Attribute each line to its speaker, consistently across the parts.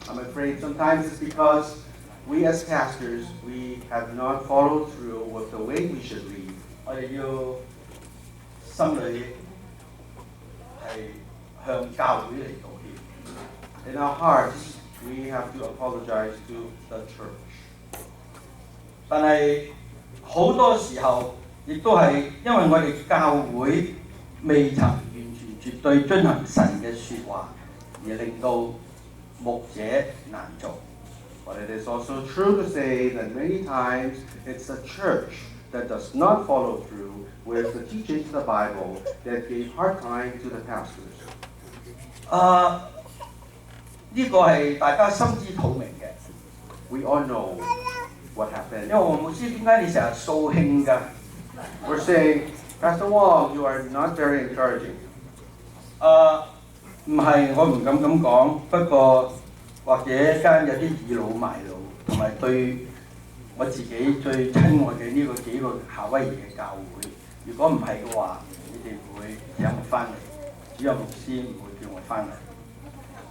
Speaker 1: I'm afraid sometimes it's because we as pastors, we have not followed through with the way we should lead.
Speaker 2: 我哋要心裏係向教會嚟道歉。
Speaker 1: In our hearts, we have to apologize to the church.
Speaker 2: 但係好多時候，亦都係因為我哋教會未曾完全絕對遵行神嘅説話，而令到牧者難做。
Speaker 1: But it is also true to say that many times it's the church that does not follow through with the teachings of the Bible that gave hard time to the pastors.
Speaker 2: 呢個係大家心知肚明嘅。
Speaker 1: We all know what
Speaker 2: 因
Speaker 1: happened.
Speaker 2: 為黃牧師點解你成日掃興㗎？
Speaker 1: We're saying, Pastor Wong, you are not very encouraging.
Speaker 2: 唔係，我唔敢咁講。不過或者間有啲倚老賣老，同埋對我自己最親愛嘅呢幾個夏威夷嘅教會，如果唔係嘅話，你哋會請我翻嚟，主任牧師唔會叫我翻嚟。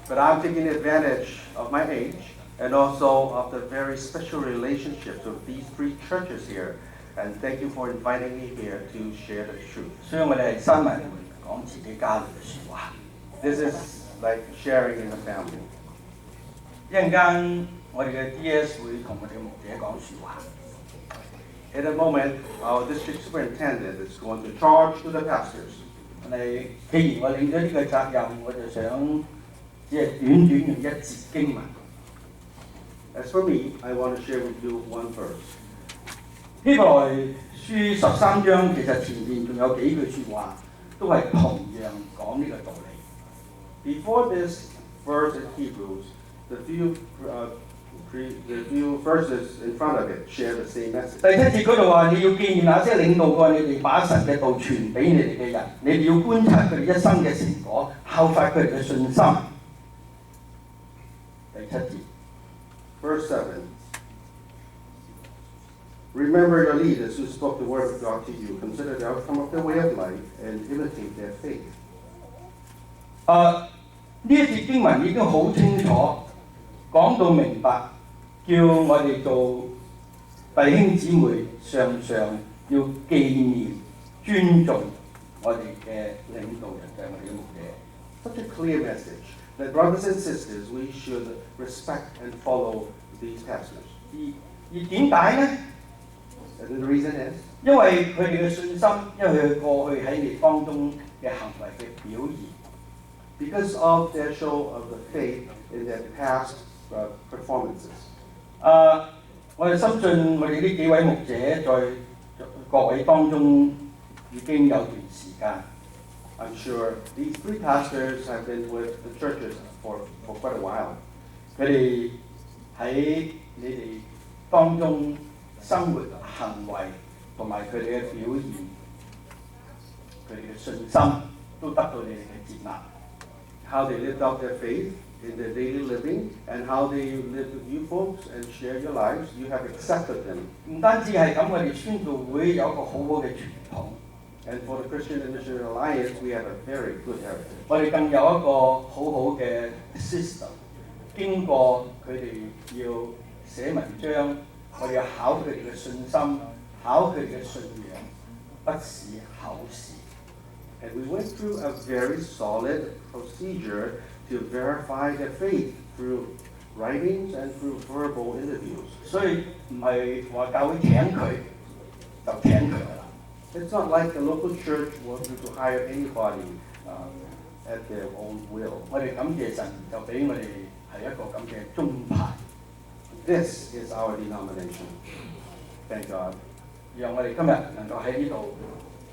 Speaker 1: But I'm taking advantage of my age and also of the very special relationships of these three churches here. And thank you for inviting me here to share the truth.
Speaker 2: 所以我哋係新聞講自己家裏嘅説話。
Speaker 1: This is like sharing in the family.
Speaker 2: 一陣間我哋嘅 DS 會同我哋嘅牧者講説話。
Speaker 1: In a moment, our district superintendent is going to charge to the pastors.
Speaker 2: 既然我領咗呢個責任，我就想只係短短用一節經文。
Speaker 1: As for me, I want to share with you one verse.
Speaker 2: 希伯來書13章其實前面仲有幾句説話，都係同樣講呢個道理。
Speaker 1: Before this verse in Hebrews, the few verses in front of it share the same message.
Speaker 2: 第7節嗰度話：你要紀念那些領導過你哋把神嘅道傳俾你哋嘅人，你哋要觀察佢哋一生嘅成果，效法佢哋嘅信心。第7節。
Speaker 1: Verse 7. Remember your leaders who spoke the word of God to you. Consider the outcome of their way of life and imitate their faith.
Speaker 2: 呢一節經文已經好清楚講到明白，叫我哋做弟兄姊妹常常要紀念、尊重我哋嘅領導人，就係我哋嘅牧者。
Speaker 1: Such a clear message that brothers and sisters, we should respect and follow these pastors.
Speaker 2: 而點解呢？
Speaker 1: And the reason is
Speaker 2: 因為佢哋嘅信心，因為佢過去喺你當中嘅行為嘅表現。
Speaker 1: because of their show of the faith in their past performances.
Speaker 2: 我哋深信我哋呢幾位牧者在各位當中已經有段時間。
Speaker 1: I'm sure these three pastors have been with the churches for quite a while.
Speaker 2: 佢哋喺你哋當中生活行為同埋佢哋嘅表現，佢哋嘅信心都得到你哋嘅接納。
Speaker 1: How they lived out their faith in their daily living and how they lived with you folks and share your lives, you have accepted them.
Speaker 2: 唔單止係咁，我哋宣道會有一個好好嘅傳統。
Speaker 1: And for the Christian and Missionary Alliance, we have a very good heritage.
Speaker 2: 我哋更有一個好好嘅 system， 經過佢哋要寫文章，我哋要考佢哋嘅信心，考佢哋嘅信仰，不是口試。
Speaker 1: And we went through a very solid procedure to verify their faith through writings and through verbal interviews.
Speaker 2: 所以唔係話教會請佢就請佢㗎啦。
Speaker 1: It's not like the local church wanted to hire anybody at their own will.
Speaker 2: 我哋感謝神，就俾我哋係一個咁嘅宗派。
Speaker 1: This is our denomination. Thank God.
Speaker 2: 讓我哋今日能夠喺呢度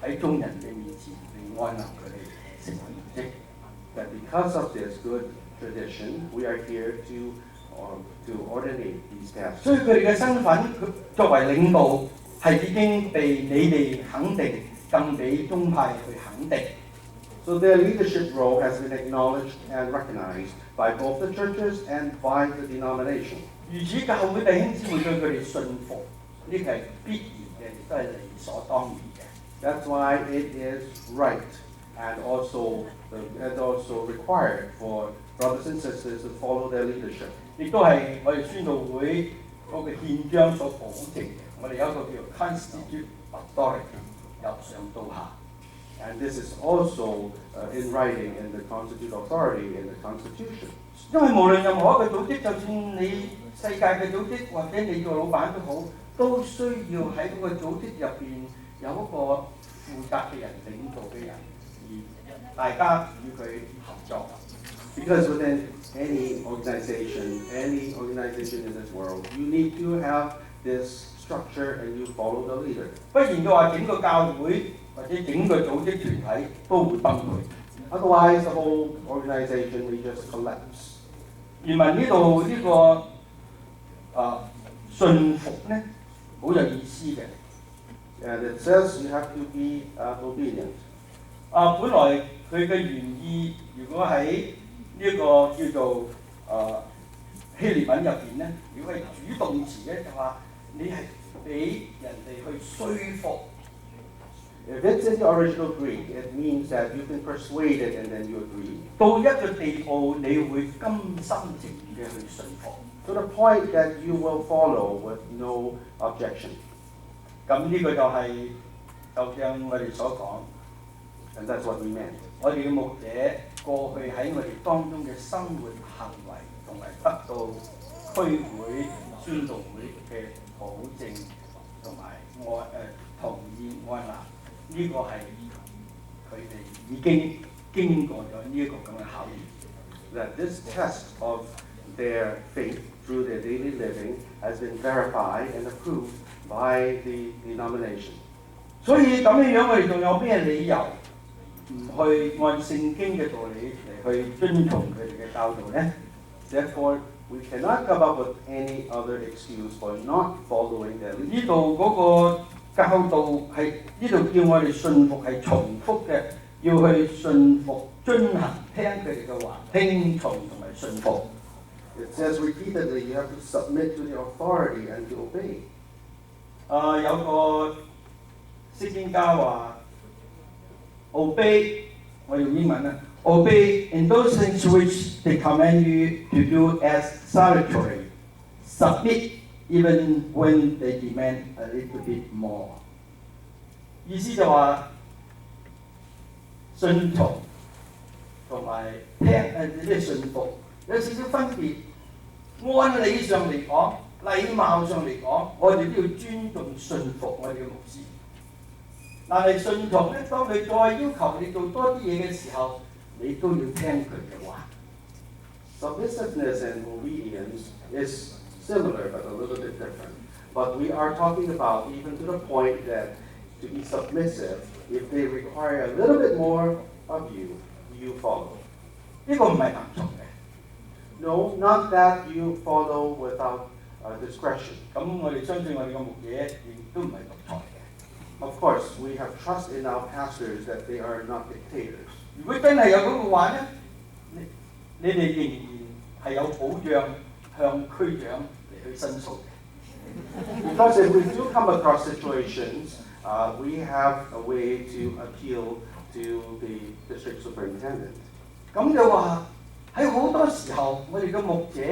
Speaker 2: 喺眾人嘅面前嚟安立佢哋成為牧職。
Speaker 1: That because of this good tradition, we are here to ordinate these
Speaker 2: 所以
Speaker 1: pastors.
Speaker 2: 佢哋嘅身份，佢作為領導係已經被你哋肯定，更俾宗派去肯定。
Speaker 1: So their leadership role has been acknowledged and recognized by both the churches and by the denomination.
Speaker 2: 如此教會弟兄姊妹對佢哋信服，呢個係必然嘅，亦都係理所當然嘅。
Speaker 1: That's why it is right and also required for brothers and sisters to follow their leadership.
Speaker 2: 亦都係我哋宣道會嗰個憲章所保證嘅。我哋有一個叫 Constitute Authority 由上到下。
Speaker 1: And this is also in writing in the Constitute Authority in the Constitution.
Speaker 2: 因為無論任何一個組織，就算你世界嘅組織或者你做老闆都好，都需要喺嗰個組織入邊有一個負責嘅人、領導嘅人，而大家與佢合作。
Speaker 1: Because within any organization in this world, you need to have this structure and you follow the leader.
Speaker 2: 不然嘅話，整個教會或者整個組織團體都會崩潰。
Speaker 1: Otherwise, the whole organization will just collapse.
Speaker 2: 原文呢度呢個順服咧，好有意思嘅。
Speaker 1: And it says you have to be obedient.
Speaker 2: 本來佢嘅原意，如果喺呢一個叫做希臘文入邊咧，如果係主動詞咧，就話你係俾人哋去說服。
Speaker 1: If it's in the original Greek, it means that you've been persuaded and then you agree.
Speaker 2: 到一個地步，你會甘心情願嘅去順服。
Speaker 1: To the point that you will follow with no objection.
Speaker 2: 咁呢個就係就像我哋所講，
Speaker 1: And that's what we meant.
Speaker 2: 我哋嘅牧者過去喺我哋當中嘅生活行為，同埋得到區會宣道會嘅保證同埋同意安立，呢個係佢哋已經經過咗呢一個咁嘅考驗。
Speaker 1: That this test of their faith through their daily living has been verified and approved by the denomination.
Speaker 2: 所以咁樣，我哋仲有咩理由唔去按聖經嘅道理嚟去遵從佢哋嘅教導呢？
Speaker 1: Therefore, we cannot come up with any other excuse for not following their
Speaker 2: 呢
Speaker 1: leadership.
Speaker 2: 度嗰個教導係呢度叫我哋信服係重複嘅，要去信服、遵行、聽佢哋嘅話、聽從同埋信服。
Speaker 1: It says repeatedly you have to submit to the authority and to obey.
Speaker 2: 有個釋經家話 obey， 我用英文啦 ，obey in those things which they command you to do as salutary, submit even when they demand a little bit more。意思就話順從同埋聽咩順服有少少分別。按理上嚟講，禮貌上嚟講，我哋都要尊重順服我哋嘅牧師。但係順從咧，當佢再要求你做多啲嘢嘅時候，你都要聽佢嘅話。
Speaker 1: Submissiveness and obedience is similar but a little bit different. But we are talking about even to the point that to be submissive, if they require a little bit more of you, you follow.
Speaker 2: 呢個唔係盲從嘅。
Speaker 1: No, not that you follow without discretion.
Speaker 2: 咁我哋相信我哋嘅牧者亦都唔係獨裁嘅。
Speaker 1: Of course, we have trust in our pastors that they are not dictators.
Speaker 2: 如果真係有咁嘅話咧，你哋仍然係有保障向區長嚟去申訴嘅。
Speaker 1: Because if we do come across situations, we have a way to appeal to the district superintendent.
Speaker 2: 咁就話喺好多時候，我哋嘅牧者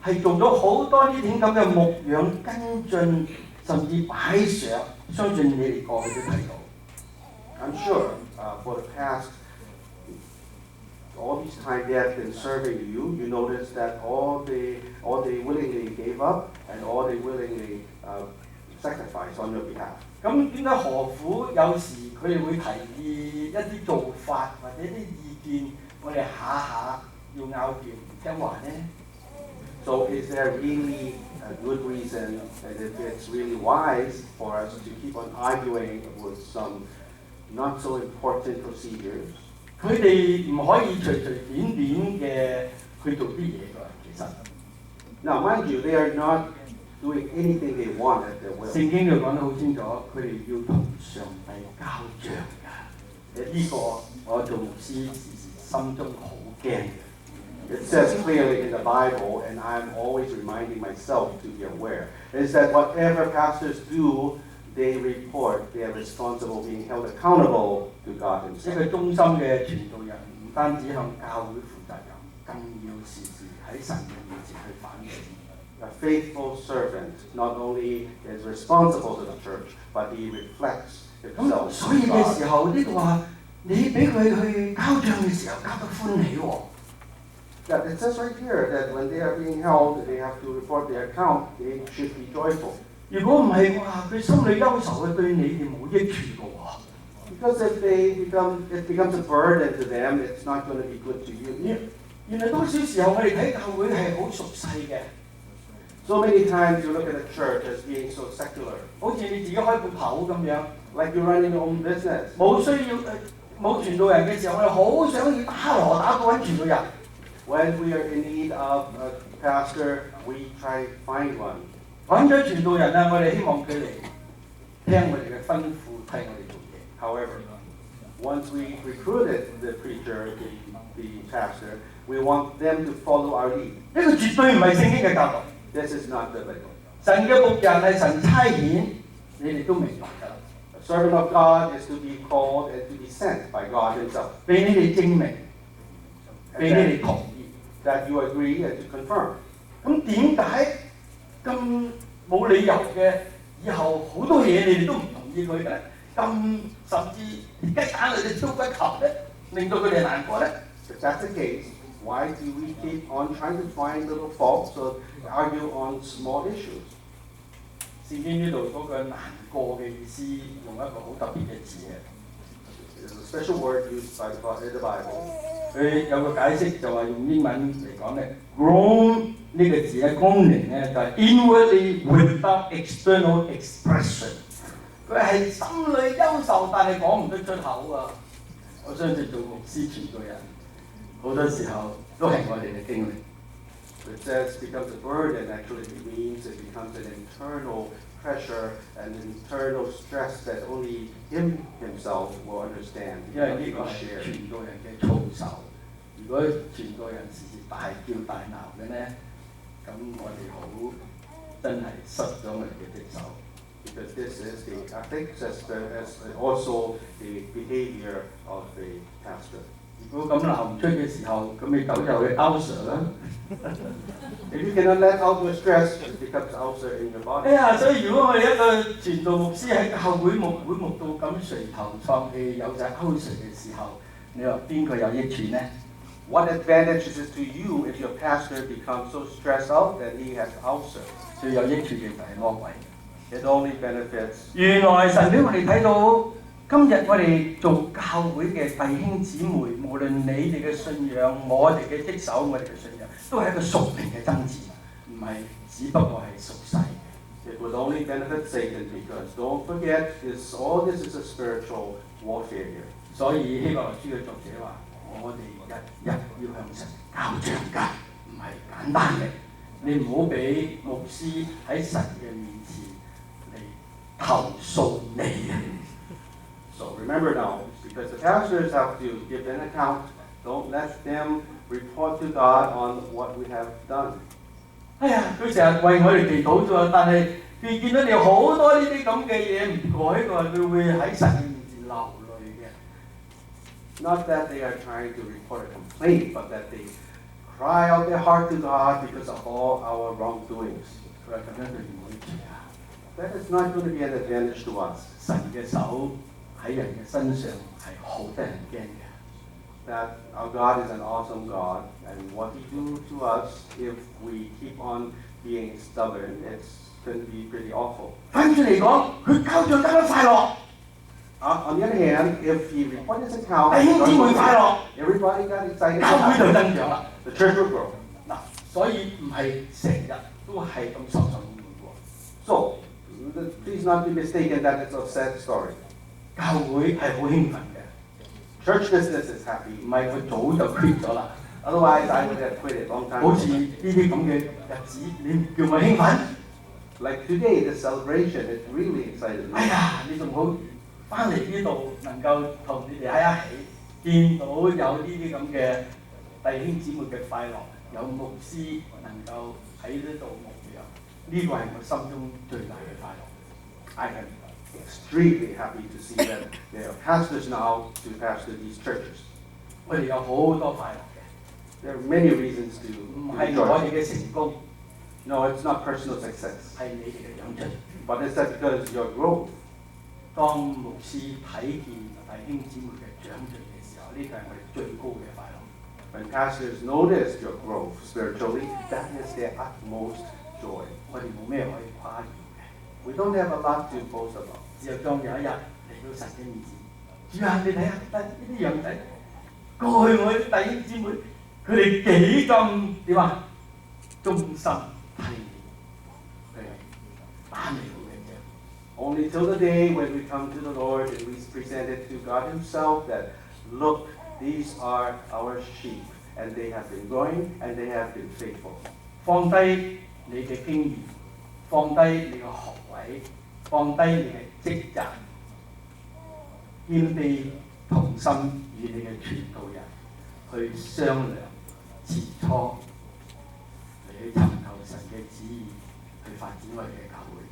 Speaker 2: 係做咗好多呢啲咁嘅牧養跟進，甚至擺上，相信你哋過去都睇到。
Speaker 1: I'm sure for the past, all this time they have been serving you, you notice that all they willingly gave up and all they willingly sacrificed on your behalf.
Speaker 2: 咁點解何苦有時佢哋會提議一啲做法或者啲意見，我哋下下要拗撬唔聽話呢？
Speaker 1: So is there really a good reason, and if it's really wise for us to keep on arguing with some not so important procedures?
Speaker 2: 佢哋唔可以隨隨便便嘅去做啲嘢㗎，其實。
Speaker 1: Now, mind you, they are not doing anything they want at their will.
Speaker 2: 聖經就講得好清楚，佢哋要同上帝交帳㗎。呢個我做牧師時心中好驚嘅。
Speaker 1: It says clearly in the Bible, and I'm always reminding myself to be aware, is that whatever pastors do, they report they are responsible, being held accountable to God
Speaker 2: 一
Speaker 1: Himself.
Speaker 2: 個忠心嘅傳道人唔單止向教會負責任。更要時時喺神嘅面前去反省。
Speaker 1: A faithful servant not only is responsible to the church, but he reflects
Speaker 2: 咁
Speaker 1: himself
Speaker 2: 所以
Speaker 1: to
Speaker 2: 嘅
Speaker 1: God.
Speaker 2: 時候，呢度話你俾佢去交帳嘅時候交得歡喜喎。
Speaker 1: Yeah, it says right here that when they are being held, they have to report their account. They should be joyful.
Speaker 2: 如果唔係話，佢心裏憂愁嘅，對你哋冇益處嘅喎。
Speaker 1: Because if it becomes a burden to them, it's not going to be good to you.
Speaker 2: 原來多少時候我哋睇教會係好俗世嘅，
Speaker 1: So many times you look at the church as being so secular,
Speaker 2: 好似你自己開鋪頭咁樣，
Speaker 1: like you're running your own business.
Speaker 2: 冇需要冇傳道人嘅時候，我哋好想要打鑼打鼓揾傳道人。
Speaker 1: When we are in need of a pastor, we try to find one.
Speaker 2: 揾咗傳道人啊，我哋希望佢嚟聽我哋嘅吩咐，替我哋做嘢。
Speaker 1: However, once we recruited the preacher, the pastor, we want them to follow our lead.
Speaker 2: 呢個絕對唔係聖經嘅教導。
Speaker 1: This is not biblical.
Speaker 2: 神嘅僕人係神差遣，你哋都明白㗎啦。
Speaker 1: A servant of God is to be called and to be sent by God Himself.
Speaker 2: 俾你哋證明，俾你哋同意。
Speaker 1: That you agree and to confirm.
Speaker 2: 咁點解咁冇理由嘅？以後好多嘢你哋都唔同意佢嘅，咁甚至雞蛋裏嘅挑骨頭咧，令到佢哋難過咧？
Speaker 1: If that's the case, why do we keep on trying to find little faults or argue on small issues?
Speaker 2: 聖經呢度嗰個難過嘅意思，用一個好特別嘅字嘅。
Speaker 1: There's a special word used by God in the Bible.
Speaker 2: 佢有個解釋就話用英文嚟講咧 ，groan 呢個字咧功能咧就係 inwardly without external expression。佢係心裏憂愁，但係講唔得出口啊！我相信做牧師傳道人，好多時候都係我哋嘅經歷。
Speaker 1: It says becomes a burden, actually it means it becomes an internal pressure and internal stress that only himself will understand.
Speaker 2: 因為呢個係傳道人嘅操守。如果傳道人時時大叫大鬧嘅咧，咁我哋好真係失咗我哋嘅職守。
Speaker 1: Because this is the ethics as also the behavior of the pastor.
Speaker 2: 如果咁鬧唔出嘅時候，咁你狗就會 ulcer 啦。
Speaker 1: If you cannot let out your stress, it becomes ulcer in your body.
Speaker 2: 哎呀，所以如果我哋一個傳道牧師喺教會牧到咁垂頭喪氣，有晒 ulcer 嘅時候，你話邊個有益處呢？
Speaker 1: What advantage is it to you if your pastor becomes so stressed out that he has ulcer?
Speaker 2: 最有益處嘅就係魔鬼。
Speaker 1: It only benefits.
Speaker 2: 原來神俾我哋睇到，今日我哋做教會嘅弟兄姊妹，無論你哋嘅信仰、我哋嘅職守、我哋嘅信仰，都係一個屬靈嘅爭戰，唔係只不過係屬世。
Speaker 1: It would only benefit Satan because don't forget, all this is a spiritual warfare here.
Speaker 2: 所以希伯來書嘅作者話：我哋日日要向神交帳㗎，唔係簡單嘅。你唔好俾牧師喺神嘅面前嚟投訴你啊！
Speaker 1: So remember now, because the pastors have to give an account, don't let them report to God on what we have done.
Speaker 2: 哎呀，佢成日為我哋祈禱啫，但係佢見到你好多呢啲咁嘅嘢唔改嘅話，佢會喺神嘅面前流淚嘅。
Speaker 1: Not that they are trying to report a complaint, but that they cry out their heart to God because of all our wrongdoings.
Speaker 2: 佢話咁樣對唔會住啊！
Speaker 1: That is not going to be an advantage to us.
Speaker 2: 神嘅手喺人嘅身上係好得人驚嘅。
Speaker 1: That our God is an awesome God, and what He do to us if we keep on being stubborn, it's going to be pretty awful.
Speaker 2: 反轉嚟講，佢交帳交得快樂，
Speaker 1: On the other hand, if He report His account,
Speaker 2: 弟兄姊妹快樂，
Speaker 1: everybody got excited.
Speaker 2: 教會就增長啦。
Speaker 1: The church will grow.
Speaker 2: 嗱，所以唔係成日都係咁受受滿滿喎。
Speaker 1: So, please not be mistaken that it's a sad story.
Speaker 2: 教會係好興奮嘅，
Speaker 1: Church business is happy.
Speaker 2: 唔係佢早就 quit 咗啦。
Speaker 1: Otherwise, I would have quit it long time
Speaker 2: 好似
Speaker 1: ago.
Speaker 2: 呢啲咁嘅日子，你叫我興奮？
Speaker 1: Like today, the celebration, it really excited me.
Speaker 2: 哎呀，你仲好翻嚟呢度能夠同你哋喺一起，見到有呢啲咁嘅弟兄姊妹嘅快樂，有牧師能夠喺呢度牧養，呢個係我心中最大嘅快樂。
Speaker 1: I am extremely happy to see that there are pastors now to pastor these churches.
Speaker 2: 我哋有好多快樂嘅。
Speaker 1: There are many reasons to
Speaker 2: 唔係我
Speaker 1: rejoice.
Speaker 2: 哋嘅成功，
Speaker 1: No, it's not personal success,
Speaker 2: 係你哋嘅長進。
Speaker 1: but it's that because your growth.
Speaker 2: 當牧師睇見弟兄姊妹嘅長進嘅時候，呢個係我哋最高嘅快樂。
Speaker 1: When pastors notice your growth spiritually, that is their utmost joy.
Speaker 2: 我哋冇咩可以誇耀嘅，
Speaker 1: We don't have a lot to boast about.
Speaker 2: 只有當有一日嚟到神嘅面前，主啊，你睇下得呢啲羊仔，過去我啲弟兄姊妹，佢哋幾咁點啊？忠心聽你，佢係打你好嘅啫。
Speaker 1: Only till the day when we come to the Lord and we present it to God Himself that, look, these are our sheep, and they have been growing and they have been faithful.
Speaker 2: 放低你嘅經驗，放低你嘅學位，放低你嘅職責，謙卑同心與你嘅傳道人去商量切磋，嚟去尋求神嘅旨意，去發展我哋嘅教會。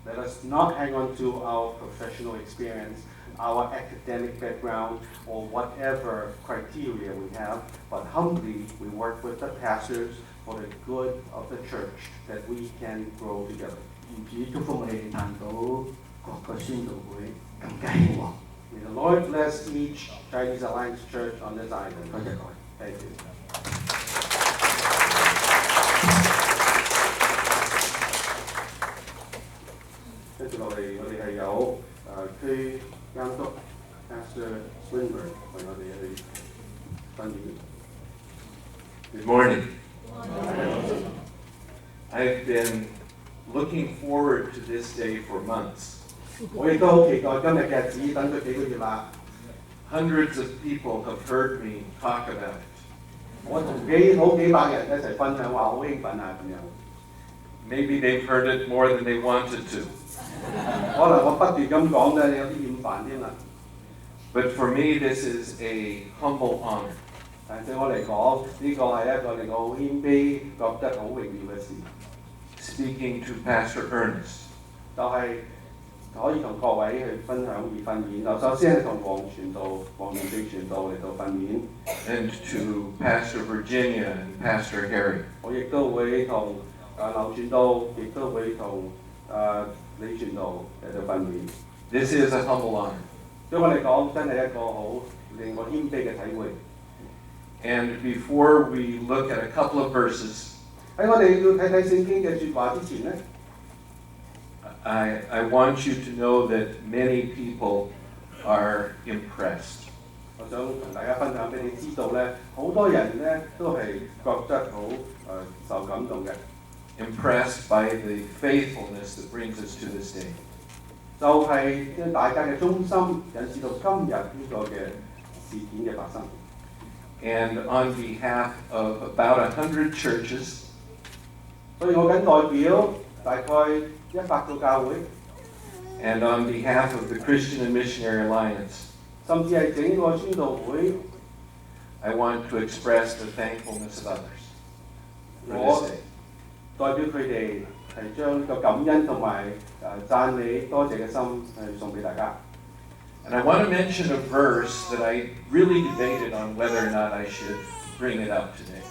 Speaker 1: Let us not hang on to our professional experience, our academic background, or whatever criteria we have, but humbly we work with the pastors for the good of the church, that we can grow together.
Speaker 2: 願主祝福我哋談到各個宣道會更加興旺。
Speaker 1: May the Lord bless each Chinese Alliance Church on this island.
Speaker 2: 多謝各位。
Speaker 1: Thank you. 跟住落嚟，我哋係有區監督 Pastor Swinburne 為我哋去分享。
Speaker 3: Good morning. I've been looking forward to this day for months.
Speaker 1: 我亦都好期待今日嘅日子，等咗幾個月啦。
Speaker 3: Hundreds of people have heard me talk about it.
Speaker 1: 我同好幾百人一齊分享話好興奮啊咁樣。
Speaker 3: Maybe they've heard it more than they wanted to.
Speaker 1: 可能我不斷咁講咧，有啲厭煩添啦。
Speaker 3: But for me, this is a humble honor.
Speaker 1: 但對我嚟講，呢個係一個令我好謙卑、覺得好榮耀嘅事，
Speaker 3: Speaking to Pastor Ernest,
Speaker 1: 就係可以同各位去分享而訓練。就首先係同黃元正傳道嚟到訓練，
Speaker 3: and to Pastor Virginia and Pastor Harry.
Speaker 1: 我亦都會同劉傳道，亦都會同李傳道嚟到訓練。
Speaker 3: This is a humble honor.
Speaker 1: 對我嚟講，真係一個好令我謙卑嘅體會。
Speaker 3: And before we look at a couple of verses,
Speaker 1: 喺我哋要睇睇聖經嘅説話之前咧，
Speaker 3: I want you to know that many people are impressed.
Speaker 1: 我想同大家分享俾你知道咧，好多人咧都係覺得好受感動嘅，
Speaker 3: Impressed by the faithfulness that brings us to this day.
Speaker 1: 就係大家嘅忠心引致到今日呢個嘅事件嘅發生。
Speaker 3: And on behalf of about 100 churches,
Speaker 1: 所以我謹代表大概100個教會，
Speaker 3: and on behalf of the Christian and Missionary Alliance,
Speaker 1: 甚至係整個宣道會，
Speaker 3: I want to express the thankfulness of others for
Speaker 1: 我
Speaker 3: this day.
Speaker 1: 代表佢哋係將呢個感恩同埋讚美多謝嘅心送俾大家。
Speaker 3: And I want to mention a verse that I really debated on whether or not I should bring it up today.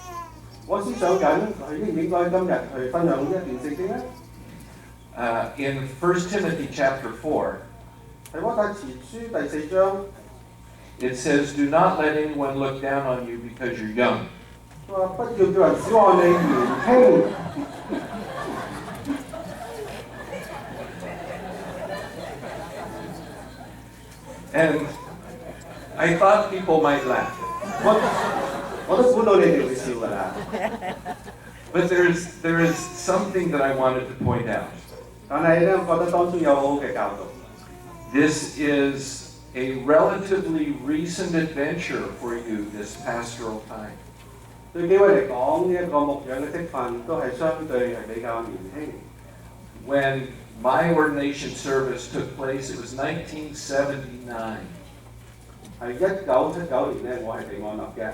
Speaker 1: 我思想緊係應唔應該今日去分享一段聖經咧？
Speaker 3: In 1 Timothy chapter 4,
Speaker 1: 提摩太前書第4章，
Speaker 3: it says, "Do not let anyone look down on you because you're young."
Speaker 1: 佢話不要叫人小看你年輕。
Speaker 3: And I thought people might laugh.
Speaker 1: 我都估到你哋會笑㗎啦。
Speaker 3: But there is something that I wanted to point out.
Speaker 1: 但係咧，我覺得當中有好好嘅教導。
Speaker 3: This is a relatively recent adventure for you this pastoral time.
Speaker 1: 對幾位嚟講，呢一個牧養嘅職分都係相對係比較年輕。
Speaker 3: When my ordination service took place, it was 1979.
Speaker 1: 係1979年咧，我係被按立嘅。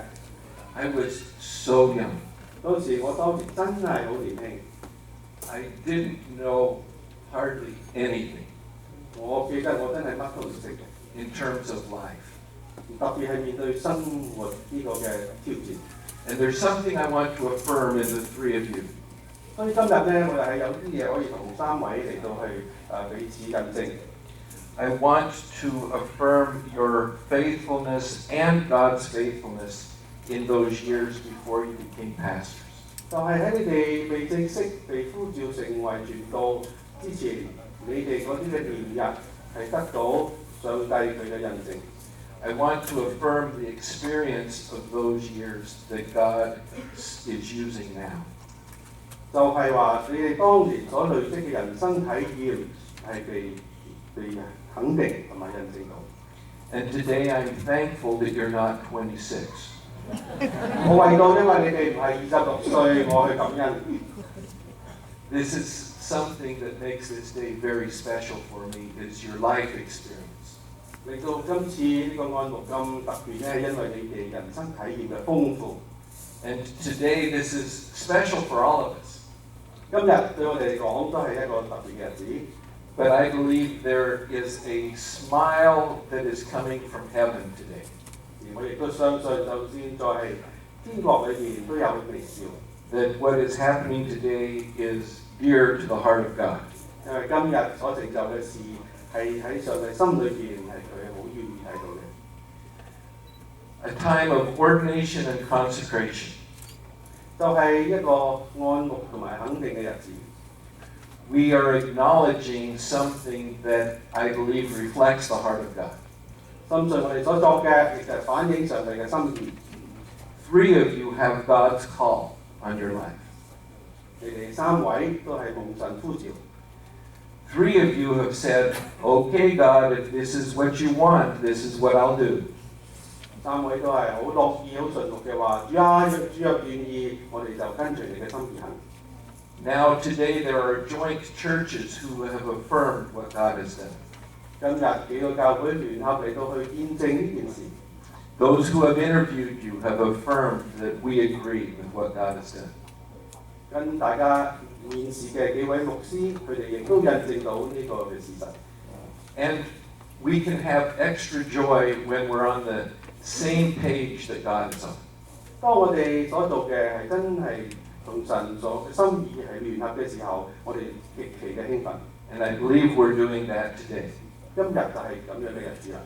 Speaker 3: I was so young.
Speaker 1: 當時真係好年輕，
Speaker 3: I didn't know hardly anything
Speaker 1: 我記得我真係乜都唔識嘅，
Speaker 3: in terms of life.
Speaker 1: 特別係面對生活呢個嘅挑戰。
Speaker 3: And there's something I want to affirm in the three of you.
Speaker 1: 所以今日咧，我哋係有啲嘢可以同三位嚟到去彼此印證。
Speaker 3: I want to affirm your faithfulness and God's faithfulness in those years before you became pastors.
Speaker 1: 就係喺你哋未正式被呼召成為傳道之前，你哋嗰啲嘅年日係得到上帝佢嘅印證。
Speaker 3: I want to affirm the experience of those years that God is using now.
Speaker 1: 就係話你哋當年所累積嘅人生體驗係被肯定同埋印證到。
Speaker 3: And today I'm thankful that you're not 26.
Speaker 1: 我為到因為你哋唔係26歲，我去感恩。
Speaker 3: This is something that makes this day very special for me, is your life experience.
Speaker 1: 令到今次呢個按牧咁特別咧，因為你哋人生體驗嘅豐富。
Speaker 3: And today this is special for all of us.
Speaker 1: 今日對我哋嚟講都係一個特別嘅日子。
Speaker 3: But I believe there is a smile that is coming from heaven today.
Speaker 1: 而我亦都相信，就算在係天國裏面都有微笑。
Speaker 3: That what is happening today is dear to the heart of God.
Speaker 1: 因為今日所成就嘅事係喺上帝心裏邊係佢好願意睇到嘅。
Speaker 3: A time of ordination and consecration.
Speaker 1: 就係一個按牧同埋肯定嘅日子。
Speaker 3: We are acknowledging something that I believe reflects the heart of God.
Speaker 1: 深信我哋所作嘅，亦就係反映上帝嘅心意。
Speaker 3: Three of you have God's call on your life.
Speaker 1: 你哋三位都係蒙神呼召。
Speaker 3: Three of you have said, "Okay, God, if this is what you want, this is what I'll do."
Speaker 1: 三位都係好樂意、好順服嘅話，主啊，主若願意，我哋就跟隨你嘅心意行。
Speaker 3: Now today there are joint churches who have affirmed what God has done.
Speaker 1: 今日幾個教會聯合嚟到去見證呢件事。
Speaker 3: Those who have interviewed you have affirmed that we agree with what God has done.
Speaker 1: 跟大家面試嘅幾位牧師，佢哋亦都印證到呢個嘅事實。
Speaker 3: And we can have extra joy when we're on the same page that God is on.
Speaker 1: 當我哋所做嘅係真係同神所嘅心意係聯合嘅時候，我哋極其嘅興奮。
Speaker 3: And I believe we're doing that today.
Speaker 1: 今日就係咁樣嘅日子啦。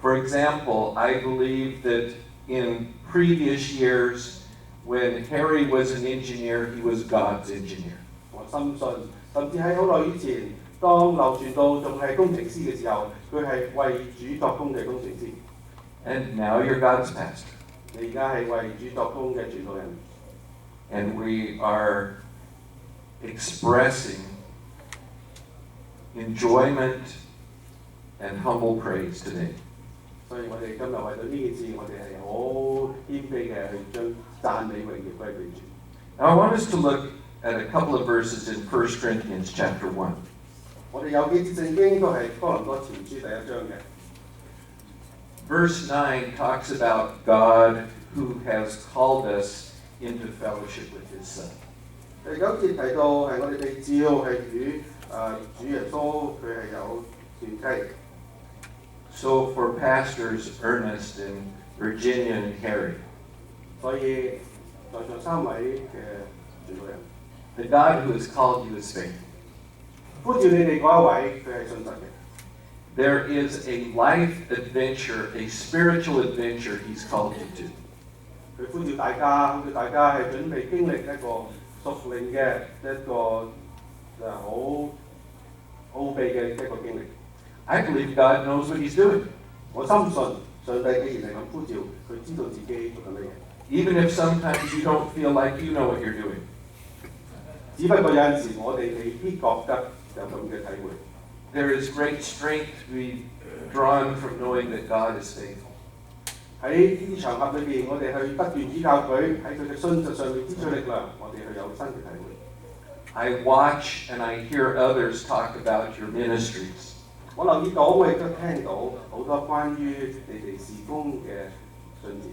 Speaker 3: For example, I believe that in previous years, when Harry was an engineer, he was God's engineer.
Speaker 1: 我深信，甚至喺好耐以前，當劉傳道仲係工程師嘅時候，佢係為主作工嘅工程師。
Speaker 3: And now you're God's pastor.
Speaker 1: 你而家係為主作工嘅傳道人。
Speaker 3: And we are expressing enjoyment and humble praise today.
Speaker 1: 所以我哋今日為到呢件事，我哋係好謙卑嘅去將讚美榮耀歸俾主。
Speaker 3: Now I want us to look at a couple of verses in 1 Corinthians chapter 1.
Speaker 1: 我哋有幾節聖經都係哥林多前書第一章嘅。
Speaker 3: Verse 9 talks about God who has called us into fellowship with His Son.
Speaker 1: 第9節提到係我哋被召係與主耶穌佢係有團契。
Speaker 3: So for pastors Ernest and Virginia and Harry,
Speaker 1: 所以在座三位嘅傳道人，
Speaker 3: the God who has called you is faithful.
Speaker 1: 呼召你哋嗰一位，佢係信實嘅。
Speaker 3: There is a life adventure, a spiritual adventure He's called you to.
Speaker 1: 佢呼召大家，呼召大家係準備經歷一個屬靈嘅一個好奧秘嘅一個經歷。
Speaker 3: I believe God knows what He's doing.
Speaker 1: 我深信上帝既然係咁呼召，佢知道自己做緊乜嘢。
Speaker 3: Even if sometimes you don't feel like you know what you're doing.
Speaker 1: 只不過有陣時我哋未必覺得有咁嘅體會。
Speaker 3: There is great strength to be drawn from knowing that God is faithful.
Speaker 1: 喺呢啲場合裏邊，我哋去不斷依靠佢，喺佢嘅信實上面支取力量，我哋去有新嘅體會。
Speaker 3: I watch and I hear others talk about your ministries.
Speaker 1: 我留意到，我亦都聽到好多關於你哋事工嘅進展。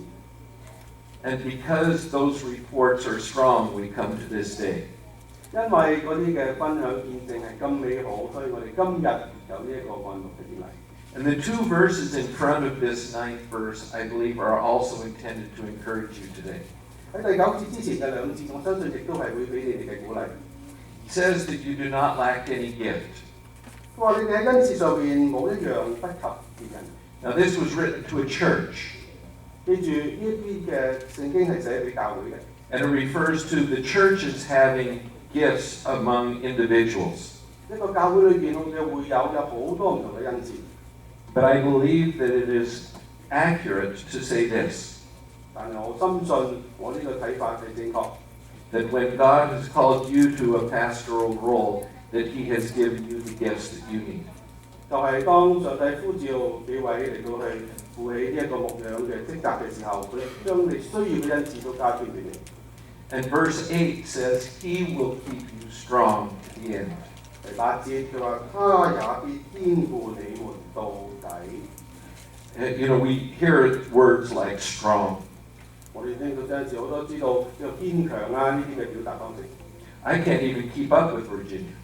Speaker 3: And because those reports are strong, we come to this day.
Speaker 1: 因為嗰啲嘅分享見證係咁美好，所以我哋今日有呢一個按牧嘅典禮。
Speaker 3: And the two verses in front of this 9th verse, I believe, are also intended to encourage you today.
Speaker 1: 喺第9節之前嘅2節，我相信亦都係會俾你哋嘅鼓勵。
Speaker 3: He says that you do not lack any gift.
Speaker 1: 佢話你哋喺恩賜上面冇一樣不及別人。
Speaker 3: Now, this was written to a church,
Speaker 1: 記住呢啲嘅聖經係寫俾教會嘅。
Speaker 3: and it refers to the churches having gifts among individuals.
Speaker 1: 一個教會裏邊嘅會有好多唔同嘅恩賜。
Speaker 3: But I believe that it is accurate to say this,
Speaker 1: 但係我深信我呢個睇法係正確。
Speaker 3: that when God has called you to a pastoral role, that He has given you the gifts that you need.
Speaker 1: 就係當上帝呼召幾位嚟到去負起呢一個牧養嘅職責嘅時候，佢將你需要嘅恩賜都加添俾你。
Speaker 3: And verse 8 says, He will keep you strong to the end.
Speaker 1: 第8節佢話：他也必堅固你們到底。
Speaker 3: We hear words like strong.
Speaker 1: 我哋聽到有陣時好多知道呢個堅強啊呢啲嘅表達方式。
Speaker 3: I can't even keep up with Virginia.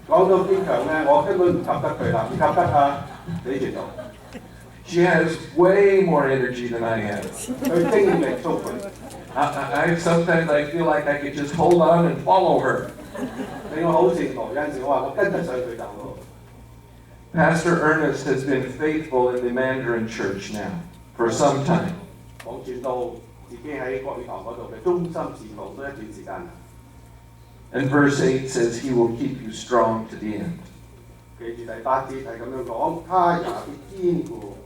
Speaker 1: 講到堅強咧，我根本唔及得佢啦，唔及得啊李傳道。
Speaker 3: She has way more energy than I have.
Speaker 1: 佢精力充沛。
Speaker 3: Sometimes I feel like I could just hold on and follow her.
Speaker 1: 令我好羨慕，有陣時我話我跟得上佢走路。
Speaker 3: Pastor Ernest has been faithful in the Mandarin Church now for some time.
Speaker 1: 講轉到自己喺國語堂嗰度嘅中心事務都一段時間。
Speaker 3: And verse 8 says, He will keep you strong to the end.
Speaker 1: 記住第8節係咁樣講，他也必堅固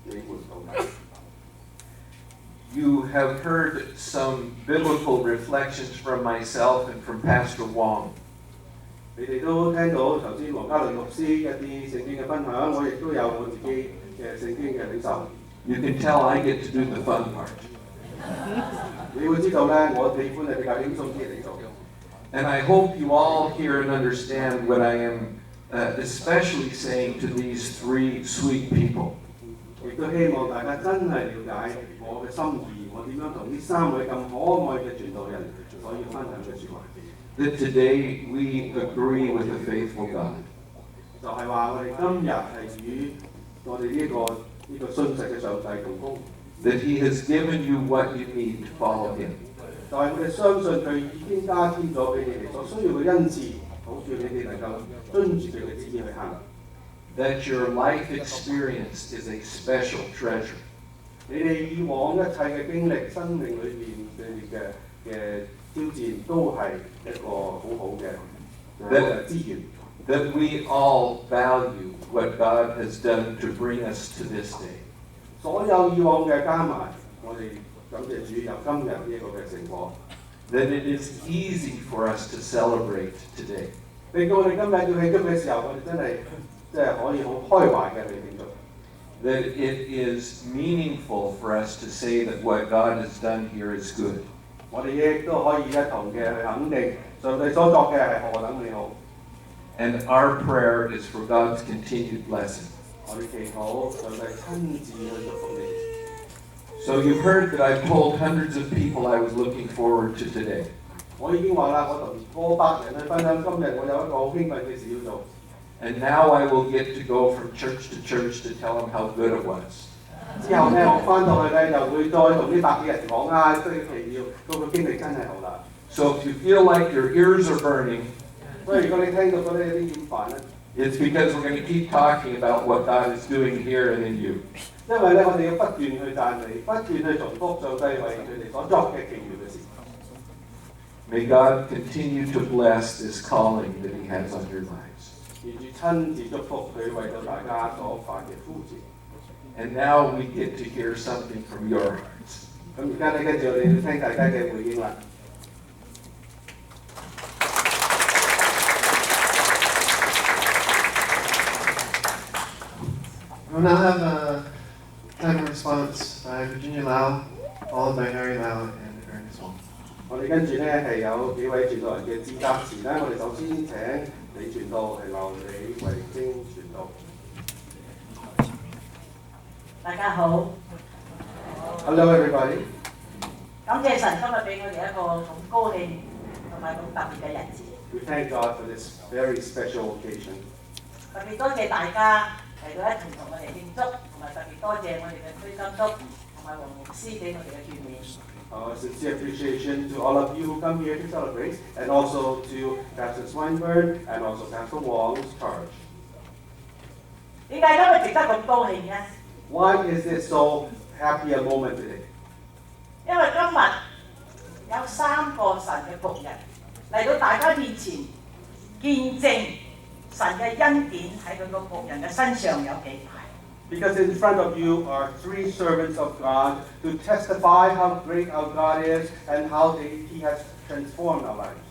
Speaker 1: 你們到底。
Speaker 3: You have heard some biblical reflections from myself and from Pastor Wong.
Speaker 1: 你哋都聽到頭先黃嘉倫牧師一啲聖經嘅分享，我亦都有我自己嘅聖經嘅領受。
Speaker 3: You can tell I get to do the fun part.
Speaker 1: 你會知道咧，我喜歡係比較輕鬆啲嚟做。
Speaker 3: And I hope you all hear and understand what I am especially saying to these three sweet people.
Speaker 1: 亦都希望大家真係了解我嘅心意，我點樣同呢3位咁可愛嘅傳道人所要分享嘅説話。
Speaker 3: That today we agree with a faithful God.
Speaker 1: 就係話我哋今日係與我哋呢個信實嘅上帝同工。
Speaker 3: That He has given you what you need to follow Him.
Speaker 1: 就係我哋相信佢已經加添咗俾你哋所需要嘅恩賜，好叫你哋能夠遵住佢嘅旨意去行。
Speaker 3: That your life experience is a special treasure.
Speaker 1: 你哋以往一切嘅經歷，生命裏邊嘅挑戰，都係一個好好嘅資源。
Speaker 3: That we all value what God has done to bring us to this day.
Speaker 1: 所有以往嘅加埋，我哋感謝主有今日呢一個嘅成果。
Speaker 3: That it is easy for us to celebrate today.
Speaker 1: 令到我哋今日要慶祝嘅時候，我哋真係可以好開懷嘅去慶祝。
Speaker 3: That it is meaningful for us to say that what God has done here is good.
Speaker 1: 我哋亦都可以一同嘅去肯定上帝所作嘅係何等美好。
Speaker 3: And our prayer is for God's continued blessing.
Speaker 1: 我哋祈禱上帝親自去祝福你。
Speaker 3: So you've heard that I've told hundreds of people I was looking forward to today.
Speaker 1: 我已經話啦，我同過百人去分享今日我有一個好興奮嘅事要做。
Speaker 3: And now I will get to go from church to church to tell them how good it was.
Speaker 1: 之後咧，我翻到去咧就會再同呢百幾人講啊，最奇妙嗰個經歷真係好啦。
Speaker 3: So if you feel like your ears are burning,
Speaker 1: 所以如果你聽到覺得有啲厭煩咧，
Speaker 3: it's because we're going to keep talking about what God is doing here and in you.
Speaker 1: 因為咧我哋要不斷去讚美，不斷去重複上帝為佢哋所作嘅奇妙嘅事。
Speaker 3: May God continue to bless this calling that He has on your lives.
Speaker 1: 願主親自祝福佢為到大家所發嘅呼召。
Speaker 3: And now we get to hear something from your hearts.
Speaker 1: 咁而家咧跟住我哋要聽大家嘅回應啦。
Speaker 4: We'll now have a time of response by Virginia Lau, followed by Harry Lau and Ernest Wong.
Speaker 1: 我哋跟住咧係有幾位傳道人嘅致答詞咧，我哋首先請李傳道係劉李維京傳道。
Speaker 5: 大家好
Speaker 1: Hello everybody。
Speaker 5: 感謝神今日俾我哋一個咁高興同埋咁特別嘅日子。
Speaker 1: We thank God for this very special occasion。
Speaker 5: 特別多謝大家嚟到一同我哋慶祝，同埋特別多謝我哋嘅區監督同埋黃牧師俾我哋嘅勸勉。
Speaker 1: Sincere appreciation to all of you who come here to celebrate, and also to Pastor Swinburne and also Pastor Wong's charge.
Speaker 5: 點解今日值得咁高興呢？
Speaker 1: Why is this so happy a moment today?
Speaker 5: 因為今日有3個神嘅僕人嚟到大家面前見證神嘅恩典喺佢個僕人嘅身上有幾大。
Speaker 1: Because in front of you are 3 servants of God to testify how great our God is and how He has transformed our lives.